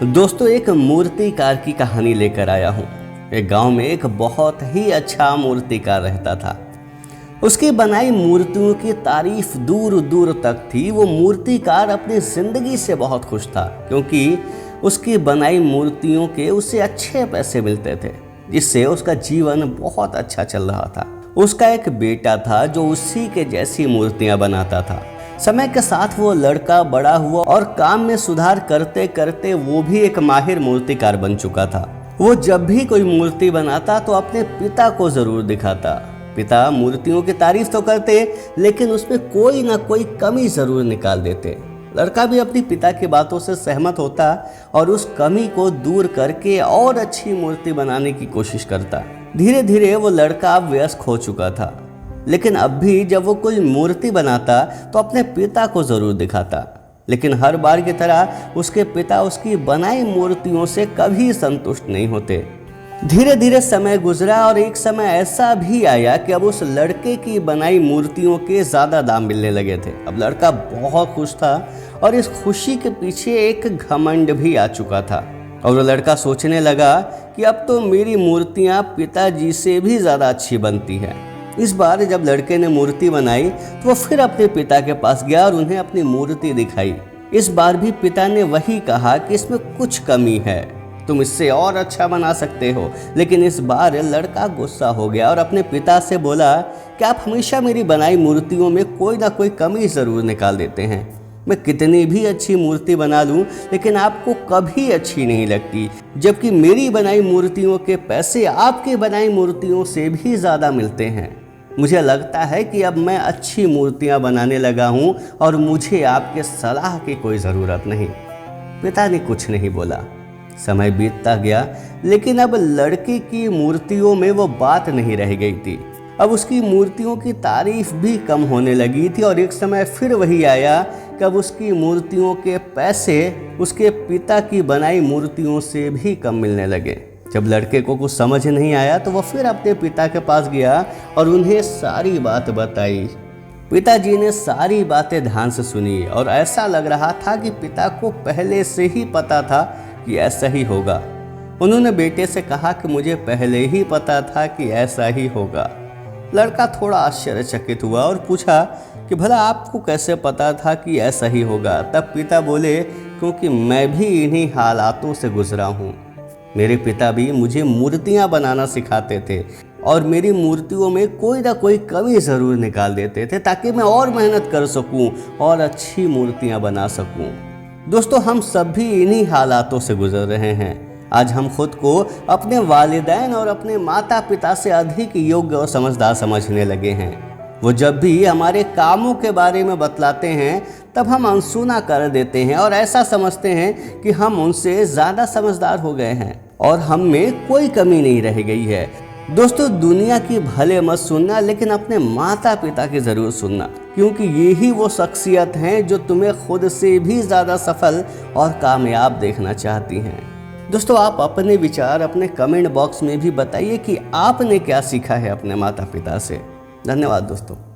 दोस्तों, एक मूर्तिकार की कहानी लेकर आया हूँ। एक गांव में एक बहुत ही अच्छा मूर्तिकार रहता था। उसकी बनाई मूर्तियों की तारीफ दूर दूर तक थी। वो मूर्तिकार अपनी जिंदगी से बहुत खुश था, क्योंकि उसकी बनाई मूर्तियों के उसे अच्छे पैसे मिलते थे, जिससे उसका जीवन बहुत अच्छा चल रहा था। उसका एक बेटा था जो उसी के जैसी मूर्तियां बनाता था। समय के साथ वो लड़का बड़ा हुआ और काम में सुधार करते करते वो भी एक माहिर मूर्तिकार बन चुका था। वो जब भी कोई मूर्ति बनाता तो अपने पिता को जरूर दिखाता। पिता मूर्तियों की तारीफ तो करते, लेकिन उसमें कोई ना कोई कमी जरूर निकाल देते। लड़का भी अपनी पिता की बातों से सहमत होता और उस कमी को दूर करके और अच्छी मूर्ति बनाने की कोशिश करता। धीरे धीरे वो लड़का अब वयस्क हो चुका था, लेकिन अब भी जब वो कोई मूर्ति बनाता तो अपने पिता को जरूर दिखाता। लेकिन हर बार की तरह उसके पिता उसकी बनाई मूर्तियों से कभी संतुष्ट नहीं होते। धीरे धीरे समय गुजरा और एक समय ऐसा भी आया कि अब उस लड़के की बनाई मूर्तियों के ज़्यादा दाम मिलने लगे थे। अब लड़का बहुत खुश था और इस खुशी के पीछे एक घमंड भी आ चुका था। और वो लड़का सोचने लगा कि अब तो मेरी मूर्तियाँ पिताजी से भी ज़्यादा अच्छी बनती हैं। इस बार जब लड़के ने मूर्ति बनाई तो वो फिर अपने पिता के पास गया और उन्हें अपनी मूर्ति दिखाई। इस बार भी पिता ने वही कहा कि इसमें कुछ कमी है, तुम इससे और अच्छा बना सकते हो। लेकिन इस बार लड़का गुस्सा हो गया और अपने पिता से बोला कि आप हमेशा मेरी बनाई मूर्तियों में कोई ना कोई कमी ज़रूर निकाल देते हैं। मैं कितनी भी अच्छी मूर्ति बना लूं, लेकिन आपको कभी अच्छी नहीं लगती, जबकि मेरी बनाई मूर्तियों के पैसे आपके बनाई मूर्तियों से भी ज़्यादा मिलते हैं। मुझे लगता है कि अब मैं अच्छी मूर्तियां बनाने लगा हूं और मुझे आपके सलाह की कोई ज़रूरत नहीं। पिता ने कुछ नहीं बोला। समय बीतता गया, लेकिन अब लड़के की मूर्तियों में वो बात नहीं रह गई थी। अब उसकी मूर्तियों की तारीफ भी कम होने लगी थी और एक समय फिर वही आया कि अब उसकी मूर्तियों के पैसे उसके पिता की बनाई मूर्तियों से भी कम मिलने लगे। जब लड़के को कुछ समझ नहीं आया तो वह फिर अपने पिता के पास गया और उन्हें सारी बात बताई। पिताजी ने सारी बातें ध्यान से सुनी और ऐसा लग रहा था कि पिता को पहले से ही पता था कि ऐसा ही होगा। उन्होंने बेटे से कहा कि मुझे पहले ही पता था कि ऐसा ही होगा। लड़का थोड़ा आश्चर्यचकित हुआ और पूछा कि भला आपको कैसे पता था कि ऐसा ही होगा? तब पिता बोले, क्योंकि मैं भी इन्हीं हालातों से गुजरा हूँ। मेरे पिता भी मुझे मूर्तियाँ बनाना सिखाते थे और मेरी मूर्तियों में कोई ना कोई कमी ज़रूर निकाल देते थे, ताकि मैं और मेहनत कर सकूं और अच्छी मूर्तियाँ बना सकूं। दोस्तों, हम सब भी इन्हीं हालातों से गुजर रहे हैं। आज हम खुद को अपने वालिदैन और अपने माता पिता से अधिक योग्य और समझदार समझने लगे हैं। वो जब भी हमारे कामों के बारे में बतलाते हैं तब हम अनसुना कर देते हैं और ऐसा समझते हैं कि हम उनसे ज़्यादा समझदार हो गए हैं और हम में कोई कमी नहीं रह गई है। दोस्तों, दुनिया की भले मत सुनना, लेकिन अपने माता पिता की ज़रूर सुनना, क्योंकि यही वो शख्सियत हैं जो तुम्हें खुद से भी ज़्यादा सफल और कामयाब देखना चाहती हैं। दोस्तों, आप अपने विचार अपने कमेंट बॉक्स में भी बताइए कि आपने क्या सीखा है अपने माता पिता से। धन्यवाद दोस्तों।